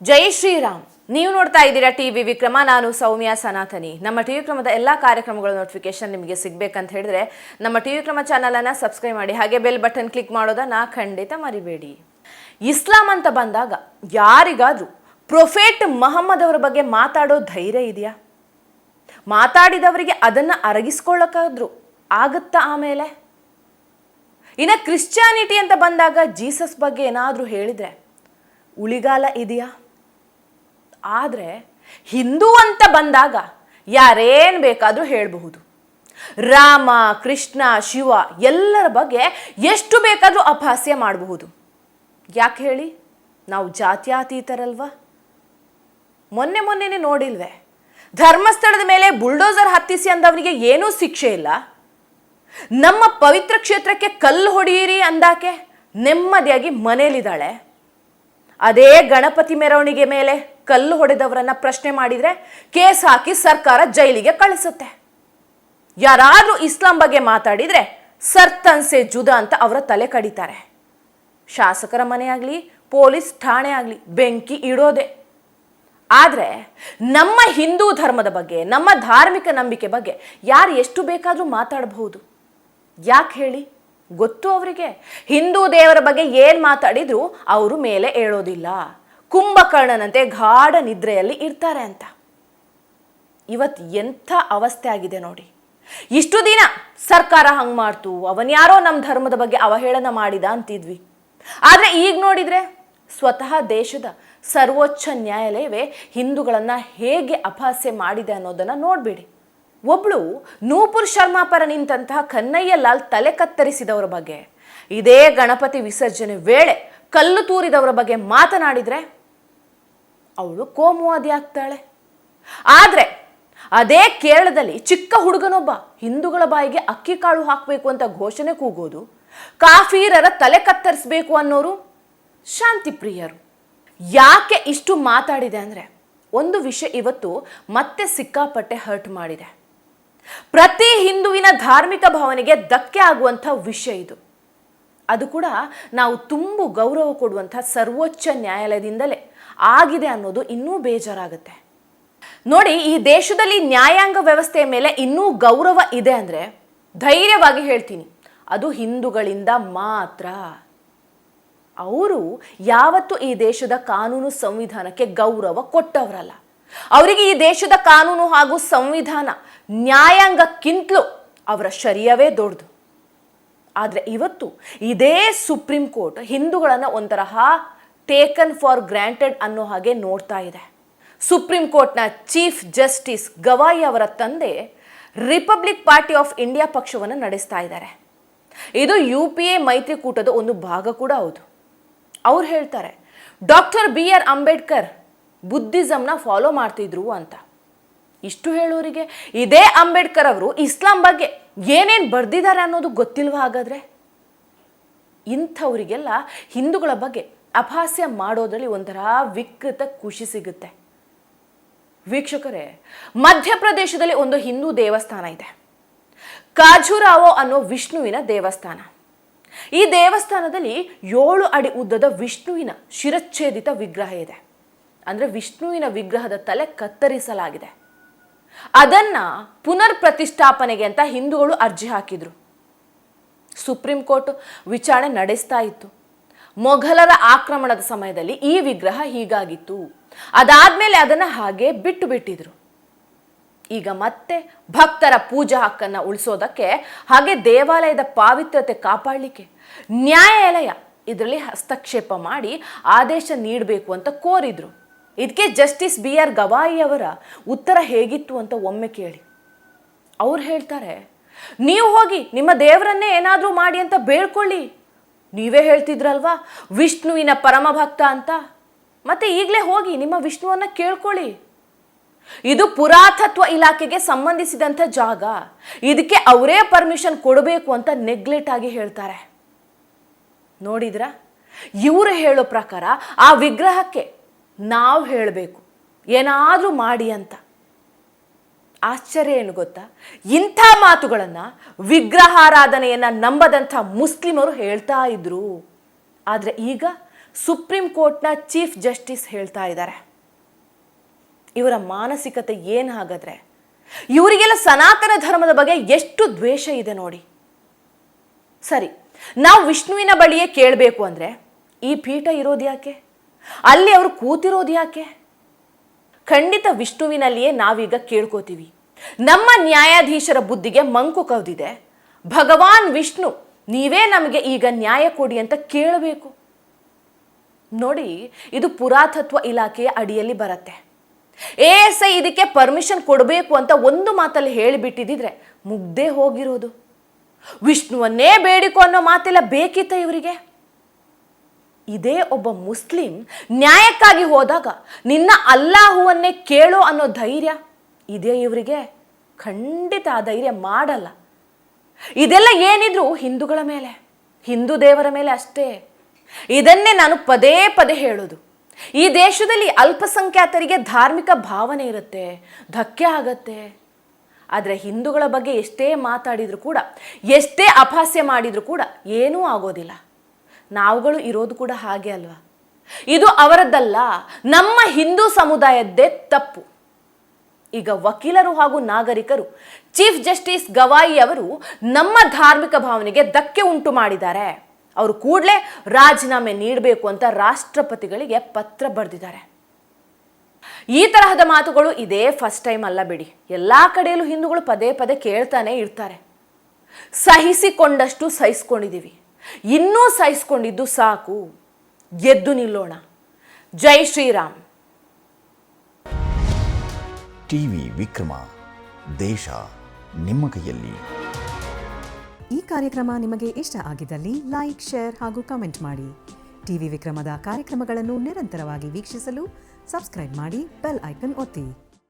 ಜೈ ಶ್ರೀರಾಮ್. ನೀವು ನೋಡ್ತಾ ಇದ್ದೀರಾ ಟಿವಿ ವಿಕ್ರಮ. ನಾನು ಸೌಮ್ಯ ಸನಾತನಿ. ನಮ್ಮ ಟಿವಿ ವಿಕ್ರಮದ ಎಲ್ಲ ಕಾರ್ಯಕ್ರಮಗಳ ನೋಟಿಫಿಕೇಶನ್ ನಿಮಗೆ ಸಿಗಬೇಕಂತ ಹೇಳಿದ್ರೆ ನಮ್ಮ ಟಿವಿ ವಿಕ್ರಮ ಚಾನಲನ್ನು ಸಬ್ಸ್ಕ್ರೈಬ್ ಮಾಡಿ, ಹಾಗೆ ಬೆಲ್ ಬಟನ್ ಕ್ಲಿಕ್ ಮಾಡೋದನ್ನ ಖಂಡಿತ ಮರಿಬೇಡಿ. ಇಸ್ಲಾಂ ಅಂತ ಬಂದಾಗ ಯಾರಿಗಾದ್ರೂ ಪ್ರೊಫೆಟ್ ಮಹಮ್ಮದ್ ಅವರ ಬಗ್ಗೆ ಮಾತಾಡೋ ಧೈರ್ಯ ಇದೆಯಾ? ಮಾತಾಡಿದವರಿಗೆ ಅದನ್ನ ಅರಗಿಸ್ಕೊಳ್ಳೋಕ್ಕಾದ್ರೂ ಆಗುತ್ತಾ? ಆಮೇಲೆ ಇನ್ನು ಕ್ರಿಶ್ಚಿಯಾನಿಟಿ ಅಂತ ಬಂದಾಗ ಜೀಸಸ್ ಬಗ್ಗೆ ಏನಾದರೂ ಹೇಳಿದ್ರೆ ಉಳಿಗಾಲ ಇದೆಯಾ? ಆದರೆ ಹಿಂದೂ ಅಂತ ಬಂದಾಗ ಯಾರೇನು ಬೇಕಾದರೂ ಹೇಳಬಹುದು. ರಾಮ, ಕೃಷ್ಣ, ಶಿವ ಎಲ್ಲರ ಬಗ್ಗೆ ಎಷ್ಟು ಬೇಕಾದರೂ ಅಪಹಾಸ್ಯ ಮಾಡಬಹುದು. ಯಾಕೆ ಹೇಳಿ? ನಾವು ಜಾತ್ಯಾತೀತರಲ್ವಾ? ಮೊನ್ನೆನೇ ನೋಡಿಲ್ವೇ, ಧರ್ಮಸ್ಥಳದ ಮೇಲೆ ಬುಲ್ಡೋಸರ್ ಹತ್ತಿಸಿ ಅಂದವನಿಗೆ ಏನೂ ಶಿಕ್ಷೆ ಇಲ್ಲ. ನಮ್ಮ ಪವಿತ್ರ ಕ್ಷೇತ್ರಕ್ಕೆ ಕಲ್ಲು ಹೊಡೆಯಿರಿ ಅಂದಾಕೆ ನೆಮ್ಮದಿಯಾಗಿ ಮನೇಲಿದ್ದಾಳೆ. ಅದೇ ಗಣಪತಿ ಮೆರವಣಿಗೆ ಮೇಲೆ ಕಲ್ಲು ಹೊಡೆದವರನ್ನ ಪ್ರಶ್ನೆ ಮಾಡಿದ್ರೆ ಕೇಸ್ ಹಾಕಿ ಸರ್ಕಾರ ಜೈಲಿಗೆ ಕಳಿಸುತ್ತೆ. ಯಾರಾದ್ರೂ ಇಸ್ಲಾಂ ಬಗ್ಗೆ ಮಾತಾಡಿದ್ರೆ ಸರ್ತನ್ಸೆ ಜುದ ಅಂತ ಅವರ ತಲೆ ಕಡಿತಾರೆ. ಶಾಸಕರ ಮನೆ ಆಗಲಿ, ಪೊಲೀಸ್ ಠಾಣೆ ಆಗಲಿ ಬೆಂಕಿ ಇಡೋದೆ. ಆದರೆ ನಮ್ಮ ಹಿಂದೂ ಧರ್ಮದ ಬಗ್ಗೆ, ನಮ್ಮ ಧಾರ್ಮಿಕ ನಂಬಿಕೆ ಬಗ್ಗೆ ಯಾರು ಎಷ್ಟು ಬೇಕಾದರೂ ಮಾತಾಡಬಹುದು. ಯಾಕೆ ಹೇಳಿ? ಗೊತ್ತು ಅವರಿಗೆ, ಹಿಂದೂ ದೇವರ ಬಗ್ಗೆ ಏನು ಮಾತಾಡಿದ್ರು ಅವರು ಮೇಲೆ ಏಳೋದಿಲ್ಲ, ಕುಂಭಕರ್ಣನಂತೆ ಗಾಢ ನಿದ್ರೆಯಲ್ಲಿ ಇರ್ತಾರೆ ಅಂತ. ಇವತ್ತು ಎಂಥ ಅವಸ್ಥೆ ಆಗಿದೆ ನೋಡಿ. ಇಷ್ಟು ದಿನ ಸರ್ಕಾರ ಹಂಗೆ ಮಾಡ್ತು, ಅವನ್ಯಾರೋ ನಮ್ಮ ಧರ್ಮದ ಬಗ್ಗೆ ಅವಹೇಳನ ಮಾಡಿದ ಅಂತಿದ್ವಿ. ಆದರೆ ಈಗ ನೋಡಿದ್ರೆ ಸ್ವತಃ ದೇಶದ ಸರ್ವೋಚ್ಚ ನ್ಯಾಯಾಲಯವೇ ಹಿಂದೂಗಳನ್ನ ಹೇಗೆ ಅಪಹಾಸ್ಯ ಮಾಡಿದೆ ಅನ್ನೋದನ್ನ ನೋಡಬೇಡಿ. ಒಬ್ಳು ನೂಪುರ್ ಶರ್ಮಾ ಪರ ನಿಂತಹ ಕನ್ನಯ್ಯ ಲಾಲ್ ತಲೆ ಕತ್ತರಿಸಿದವರ ಬಗ್ಗೆ, ಇದೇ ಗಣಪತಿ ವಿಸರ್ಜನೆ ವೇಳೆ ಕಲ್ಲು ತೂರಿದವರ ಬಗ್ಗೆ ಮಾತನಾಡಿದ್ರೆ ಅವಳು ಕೋಮುವಾದಿ ಆಗ್ತಾಳೆ. ಆದರೆ ಅದೇ ಕೇರಳದಲ್ಲಿ ಚಿಕ್ಕ ಹುಡುಗನೊಬ್ಬ ಹಿಂದೂಗಳ ಬಾಯಿಗೆ ಅಕ್ಕಿ ಕಾಳು ಹಾಕಬೇಕು ಅಂತ ಘೋಷಣೆ ಕೂಗೋದು, ಕಾಫೀರರ ತಲೆ ಕತ್ತರಿಸಬೇಕು ಅನ್ನೋರು ಶಾಂತಿ ಪ್ರಿಯರು. ಯಾಕೆ ಇಷ್ಟು ಮಾತಾಡಿದೆ ಅಂದರೆ ಒಂದು ವಿಷಯ ಇವತ್ತು ಮತ್ತೆ ಸಿಕ್ಕಾಪಟ್ಟೆ ಹರ್ಟ್ ಮಾಡಿದೆ. ಪ್ರತಿ ಹಿಂದುವಿನ ಧಾರ್ಮಿಕ ಭಾವನೆಗೆ ಧಕ್ಕೆ ಆಗುವಂಥ ವಿಷಯ ಇದು. ಅದು ಕೂಡ ನಾವು ತುಂಬು ಗೌರವ ಕೊಡುವಂಥ ಸರ್ವೋಚ್ಚ ನ್ಯಾಯಾಲಯದಿಂದಲೇ ಆಗಿದೆ ಅನ್ನೋದು ಇನ್ನೂ ಬೇಜಾರಾಗುತ್ತೆ. ನೋಡಿ, ಈ ದೇಶದಲ್ಲಿ ನ್ಯಾಯಾಂಗ ವ್ಯವಸ್ಥೆಯ ಮೇಲೆ ಇನ್ನೂ ಗೌರವ ಇದೆ ಅಂದರೆ ಧೈರ್ಯವಾಗಿ ಹೇಳ್ತೀನಿ, ಅದು ಹಿಂದೂಗಳಿಂದ ಮಾತ್ರ. ಅವರು ಯಾವತ್ತೂ ಈ ದೇಶದ ಕಾನೂನು ಸಂವಿಧಾನಕ್ಕೆ ಗೌರವ ಕೊಟ್ಟವರಲ್ಲ. ಅವರಿಗೆ ಈ ದೇಶದ ಕಾನೂನು ಹಾಗೂ ಸಂವಿಧಾನ ನ್ಯಾಯಾಂಗಕ್ಕಿಂತಲೂ ಅವರ ಶರೀಯವೇ ದೊಡ್ಡದು. ಆದರೆ ಇವತ್ತು ಇದೇ ಸುಪ್ರೀಂ ಕೋರ್ಟ್ ಹಿಂದೂಗಳನ್ನು ಒಂಥರಹ ಟೇಕನ್ ಫಾರ್ ಗ್ರಾಂಟೆಡ್ ಅನ್ನೋ ಹಾಗೆ ನೋಡ್ತಾ ಇದೆ. ಸುಪ್ರೀಂ ಕೋರ್ಟ್ನ ಚೀಫ್ ಜಸ್ಟಿಸ್ ಗವಾಯಿ ಅವರ ತಂದೆ ರಿಪಬ್ಲಿಕ್ ಪಾರ್ಟಿ ಆಫ್ ಇಂಡಿಯಾ ಪಕ್ಷವನ್ನು ನಡೆಸ್ತಾ ಇದ್ದಾರೆ. ಇದು UPA ಮೈತ್ರಿಕೂಟದ ಒಂದು ಭಾಗ ಕೂಡ ಹೌದು. ಅವ್ರು ಹೇಳ್ತಾರೆ, ಡಾಕ್ಟರ್ BR ಅಂಬೇಡ್ಕರ್ ಬುದ್ಧಿಸಮ್ನ ಫಾಲೋ ಮಾಡ್ತಿದ್ರು ಅಂತ. ಇಷ್ಟು ಹೇಳೋರಿಗೆ ಇದೇ ಅಂಬೇಡ್ಕರ್ ಅವರು ಇಸ್ಲಾಂ ಬಗ್ಗೆ ಏನೇನು ಬರೆದಿದ್ದಾರೆ ಅನ್ನೋದು ಗೊತ್ತಿಲ್ವಾ? ಹಾಗಾದ್ರೆ ಇಂಥವರಿಗೆಲ್ಲ ಹಿಂದೂಗಳ ಬಗ್ಗೆ ಅಪಹಾಸ್ಯ ಮಾಡೋದ್ರಲ್ಲಿ ಒಂಥರ ವಿಕೃತ ಖುಷಿ ಸಿಗುತ್ತೆ. ವೀಕ್ಷಕರೇ, ಮಧ್ಯಪ್ರದೇಶದಲ್ಲಿ ಒಂದು ಹಿಂದೂ ದೇವಸ್ಥಾನ ಇದೆ, ಖಾಜುರಾವೋ ಅನ್ನೋ ವಿಷ್ಣುವಿನ ದೇವಸ್ಥಾನ. ಈ ದೇವಸ್ಥಾನದಲ್ಲಿ 7 ಅಡಿ ಉದ್ದದ ವಿಷ್ಣುವಿನ ಶಿರಚ್ಛೇದಿತ ವಿಗ್ರಹ ಇದೆ. ಅಂದರೆ ವಿಷ್ಣುವಿನ ವಿಗ್ರಹದ ತಲೆ ಕತ್ತರಿಸಲಾಗಿದೆ. ಅದನ್ನ ಪುನರ್ ಪ್ರತಿಷ್ಠಾಪನೆಗೆ ಅಂತ ಹಿಂದೂಗಳು ಅರ್ಜಿ ಹಾಕಿದ್ರು. ಸುಪ್ರೀಂ ಕೋರ್ಟ್ ವಿಚಾರಣೆ ನಡೆಸ್ತಾ ಇತ್ತು. ಮೊಘಲರ ಆಕ್ರಮಣದ ಸಮಯದಲ್ಲಿ ಈ ವಿಗ್ರಹ ಹೀಗಾಗಿತ್ತು, ಅದಾದ್ಮೇಲೆ ಅದನ್ನ ಹಾಗೆ ಬಿಟ್ಟಿದ್ರು. ಈಗ ಮತ್ತೆ ಭಕ್ತರ ಪೂಜಾ ಹಕ್ಕನ್ನು ಉಳಿಸೋದಕ್ಕೆ, ಹಾಗೆ ದೇವಾಲಯದ ಪಾವಿತ್ರ್ಯತೆ ಕಾಪಾಡಲಿಕ್ಕೆ ನ್ಯಾಯಾಲಯ ಇದರಲ್ಲಿ ಹಸ್ತಕ್ಷೇಪ ಮಾಡಿ ಆದೇಶ ನೀಡಬೇಕು ಅಂತ ಕೋರಿದ್ರು. ಇದಕ್ಕೆ ಜಸ್ಟಿಸ್ BR ಗವಾಯಿ ಅವರ ಉತ್ತರ ಹೇಗಿತ್ತು ಅಂತ ಒಮ್ಮೆ ಕೇಳಿ. ಅವ್ರು ಹೇಳ್ತಾರೆ, ನೀವು ಹೋಗಿ ನಿಮ್ಮ ದೇವರನ್ನೇ ಏನಾದರೂ ಮಾಡಿ ಅಂತ ಬೇಡ್ಕೊಳ್ಳಿ. ನೀವೇ ಹೇಳ್ತಿದ್ರಲ್ವಾ ವಿಷ್ಣುವಿನ ಪರಮಭಕ್ತ ಅಂತ, ಮತ್ತೆ ಈಗಲೇ ಹೋಗಿ ನಿಮ್ಮ ವಿಷ್ಣುವನ್ನ ಕೇಳ್ಕೊಳ್ಳಿ. ಇದು ಪುರಾತತ್ವ ಇಲಾಖೆಗೆ ಸಂಬಂಧಿಸಿದಂಥ ಜಾಗ, ಇದಕ್ಕೆ ಅವರೇ ಪರ್ಮಿಷನ್ ಕೊಡಬೇಕು ಅಂತ ನೆಗ್ಲೆಕ್ಟ್ ಆಗಿ ಹೇಳ್ತಾರೆ. ನೋಡಿದ್ರ, ಇವರು ಹೇಳೋ ಪ್ರಕಾರ ಆ ವಿಗ್ರಹಕ್ಕೆ ನಾವು ಹೇಳಬೇಕು ಏನಾದರೂ ಮಾಡಿ ಅಂತ. ಆಶ್ಚರ್ಯ ಏನು ಗೊತ್ತಾ? ಇಂಥ ಮಾತುಗಳನ್ನು ವಿಗ್ರಹಾರಾಧನೆಯನ್ನು ನಂಬದಂಥ ಮುಸ್ಲಿಮರು ಹೇಳ್ತಾ ಇದ್ರು. ಆದರೆ ಈಗ ಸುಪ್ರೀಂ ಕೋರ್ಟ್ನ ಚೀಫ್ ಜಸ್ಟಿಸ್ ಹೇಳ್ತಾ ಇದ್ದಾರೆ. ಇವರ ಮಾನಸಿಕತೆ ಏನು ಹಾಗಾದ್ರೆ? ಇವರಿಗೆಲ್ಲ ಸನಾತನ ಧರ್ಮದ ಬಗ್ಗೆ ಎಷ್ಟು ದ್ವೇಷ ಇದೆ ನೋಡಿ. ಸರಿ, ನಾವು ವಿಷ್ಣುವಿನ ಬಳಿಯೇ ಕೇಳಬೇಕು ಅಂದರೆ ಈ ಪೀಠ ಇರೋದು ಯಾಕೆ? ಅಲ್ಲಿ ಅವರು ಕೂತಿರೋದು ಯಾಕೆ? ಖಂಡಿತ ವಿಷ್ಣುವಿನಲ್ಲಿಯೇ ನಾವೀಗ ಕೇಳ್ಕೋತೀವಿ. ನಮ್ಮ ನ್ಯಾಯಾಧೀಶರ ಬುದ್ಧಿಗೆ ಮಂಕು ಕವ್ದಿದೆ. ಭಗವಾನ್ ವಿಷ್ಣು, ನೀವೇ ನಮಗೆ ಈಗ ನ್ಯಾಯ ಕೊಡಿ ಅಂತ ಕೇಳಬೇಕು. ನೋಡಿ, ಇದು ಪುರಾತತ್ವ ಇಲಾಖೆಯ ಅಡಿಯಲ್ಲಿ ಬರುತ್ತೆ. ASI ಇದಕ್ಕೆ ಪರ್ಮಿಷನ್ ಕೊಡಬೇಕು ಅಂತ ಒಂದು ಮಾತಲ್ಲಿ ಹೇಳಿಬಿಟ್ಟಿದ್ರೆ ಮುಗ್ದೇ ಹೋಗಿರೋದು. ವಿಷ್ಣುವನ್ನೇ ಬೇಡಿಕೊ ಅನ್ನೋ ಮಾತೆಲ್ಲ ಬೇಕಿತ್ತ ಇವರಿಗೆ? ಇದೇ ಒಬ್ಬ ಮುಸ್ಲಿಂ ನ್ಯಾಯಕ್ಕಾಗಿ ಹೋದಾಗ ನಿನ್ನ ಅಲ್ಲಾಹುವನ್ನೇ ಕೇಳೋ ಅನ್ನೋ ಧೈರ್ಯ ಇದೇ ಇವರಿಗೆ? ಖಂಡಿತ ಆ ಧೈರ್ಯ ಮಾಡಲ್ಲ. ಇದೆಲ್ಲ ಏನಿದ್ರು ಹಿಂದೂಗಳ ಮೇಲೆ, ಹಿಂದೂ ದೇವರ ಮೇಲೆ ಅಷ್ಟೇ. ಇದನ್ನೇ ನಾನು ಪದೇ ಪದೇ ಹೇಳೋದು. ಈ ದೇಶದಲ್ಲಿ ಅಲ್ಪಸಂಖ್ಯಾತರಿಗೆ ಧಾರ್ಮಿಕ ಭಾವನೆ ಇರುತ್ತೆ, ಧಕ್ಕೆ ಆಗತ್ತೆ. ಆದರೆ ಹಿಂದೂಗಳ ಬಗ್ಗೆ ಎಷ್ಟೇ ಮಾತಾಡಿದ್ರು ಕೂಡ, ಎಷ್ಟೇ ಅಪಹಾಸ್ಯ ಮಾಡಿದ್ರು ಕೂಡ ಏನೂ ಆಗೋದಿಲ್ಲ. ನಾವುಗಳು ಇರೋದು ಕೂಡ ಹಾಗೆ ಅಲ್ವಾ? ಇದು ಅವರದ್ದಲ್ಲ, ನಮ್ಮ ಹಿಂದೂ ಸಮುದಾಯದ್ದೇ ತಪ್ಪು. ಈಗ ವಕೀಲರು ಹಾಗೂ ನಾಗರಿಕರು ಚೀಫ್ ಜಸ್ಟಿಸ್ ಗವಾಯಿ ಅವರು ನಮ್ಮ ಧಾರ್ಮಿಕ ಭಾವನೆಗೆ ಧಕ್ಕೆ ಉಂಟು ಮಾಡಿದ್ದಾರೆ, ಅವರು ಕೂಡಲೇ ರಾಜೀನಾಮೆ ನೀಡಬೇಕು ಅಂತ ರಾಷ್ಟ್ರಪತಿಗಳಿಗೆ ಪತ್ರ ಬರೆದಿದ್ದಾರೆ. ಈ ತರಹದ ಮಾತುಗಳು ಇದೇ ಫಸ್ಟ್ ಟೈಮ್ ಅಲ್ಲ ಬಿಡಿ. ಎಲ್ಲ ಕಡೆಯಲ್ಲೂ ಹಿಂದೂಗಳು ಪದೇ ಪದೇ ಕೇಳ್ತಾನೆ ಇರ್ತಾರೆ. ಸಹಿಸಿಕೊಂಡಷ್ಟು ಸಹಿಸ್ಕೊಂಡಿದ್ದೀವಿ, ಇನ್ನೂ ಸಹಿಸ್ಕೊಂಡಿದ್ದು ಸಾಕು, ಎದ್ದು ನಿಲ್ಲೋಣ. ಜೈ ಶ್ರೀರಾಮ್. ಟಿವಿ ವಿಕ್ರಮ, ದೇಶ ನಿಮ್ಮ ಕೈಯಲ್ಲಿ. ಈ ಕಾರ್ಯಕ್ರಮ ನಿಮಗೆ ಇಷ್ಟ ಆಗಿದ್ದಲ್ಲಿ ಲೈಕ್, ಶೇರ್ ಹಾಗೂ ಕಮೆಂಟ್ ಮಾಡಿ. ಟಿವಿ ವಿಕ್ರಮದ ಕಾರ್ಯಕ್ರಮಗಳನ್ನು ನಿರಂತರವಾಗಿ ವೀಕ್ಷಿಸಲು ಸಬ್ಸ್ಕ್ರೈಬ್ ಮಾಡಿ, ಬೆಲ್ ಐಕನ್ ಒತ್ತಿ.